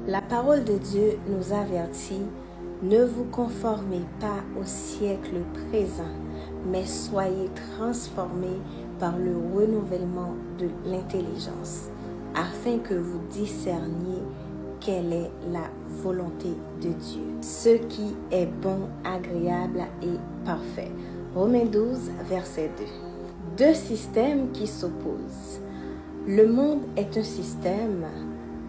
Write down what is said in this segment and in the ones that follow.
La parole de Dieu nous avertit, ne vous conformez pas au siècle présent, mais soyez transformés par le renouvellement de l'intelligence, afin que vous discerniez quelle est la volonté de Dieu, ce qui est bon, agréable et parfait. Romains 12, verset 2. Deux systèmes qui s'opposent. Le monde est un système,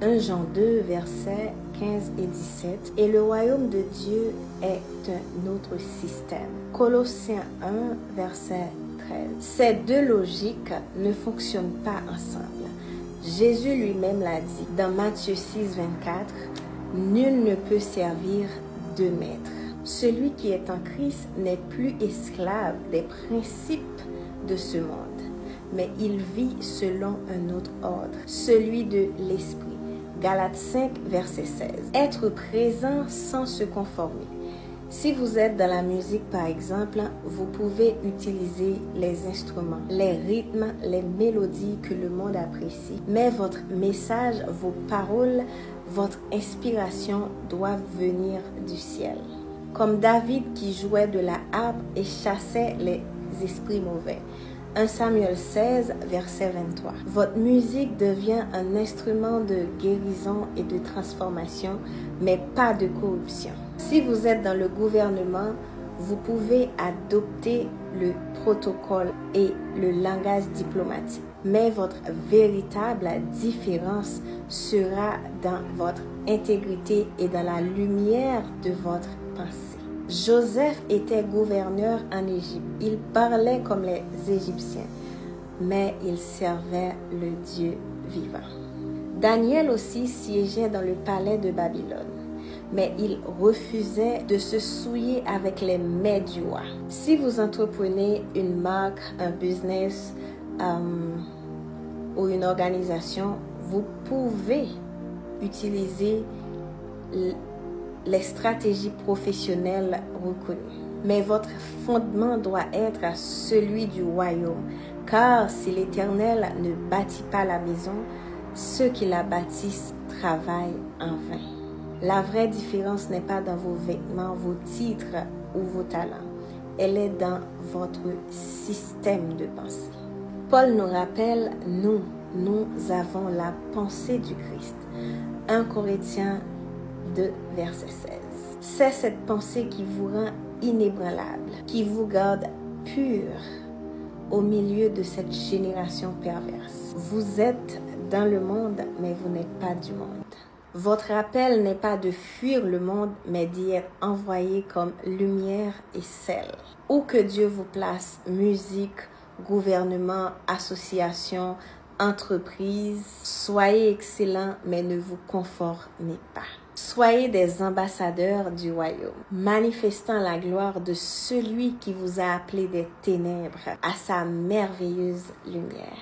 1 Jean 2, versets 15 et 17, et le royaume de Dieu est un autre système. Colossiens 1, verset 13. Ces deux logiques ne fonctionnent pas ensemble. Jésus lui-même l'a dit dans Matthieu 6, 24, « Nul ne peut servir deux maîtres. Celui qui est en Christ n'est plus esclave des principes de ce monde, mais il vit selon un autre ordre, celui de l'esprit. » Galates 5, verset 16. Être présent sans se conformer. Si vous êtes dans la musique, par exemple, vous pouvez utiliser les instruments, les rythmes, les mélodies que le monde apprécie. Mais votre message, vos paroles, votre inspiration doivent venir du ciel. Comme David qui jouait de la harpe et chassait les esprits mauvais. 1 Samuel 16, verset 23. Votre musique devient un instrument de guérison et de transformation, mais pas de corruption. Si vous êtes dans le gouvernement, vous pouvez adopter le protocole et le langage diplomatique. Mais votre véritable différence sera dans votre intégrité et dans la lumière de votre pensée. Joseph était gouverneur en Égypte. Il parlait comme les Égyptiens, mais il servait le Dieu vivant. Daniel aussi siégeait dans le palais de Babylone, mais il refusait de se souiller avec les mets du roi. Si vous entreprenez une marque, un business ou une organisation, vous pouvez utiliser les stratégies professionnelles reconnues. Mais votre fondement doit être celui du royaume, car si l'Éternel ne bâtit pas la maison, ceux qui la bâtissent travaillent en vain. La vraie différence n'est pas dans vos vêtements, vos titres ou vos talents. Elle est dans votre système de pensée. Paul nous rappelle, nous avons la pensée du Christ. 1 Corinthiens 2, verset 16. C'est cette pensée qui vous rend inébranlable, qui vous garde pur au milieu de cette génération perverse. Vous êtes dans le monde, mais vous n'êtes pas du monde. Votre appel n'est pas de fuir le monde, mais d'y être envoyé comme lumière et sel. Où que Dieu vous place, musique, gouvernement, association, entreprise, soyez excellents, mais ne vous conformez pas. Soyez des ambassadeurs du royaume, manifestant la gloire de celui qui vous a appelé des ténèbres à sa merveilleuse lumière.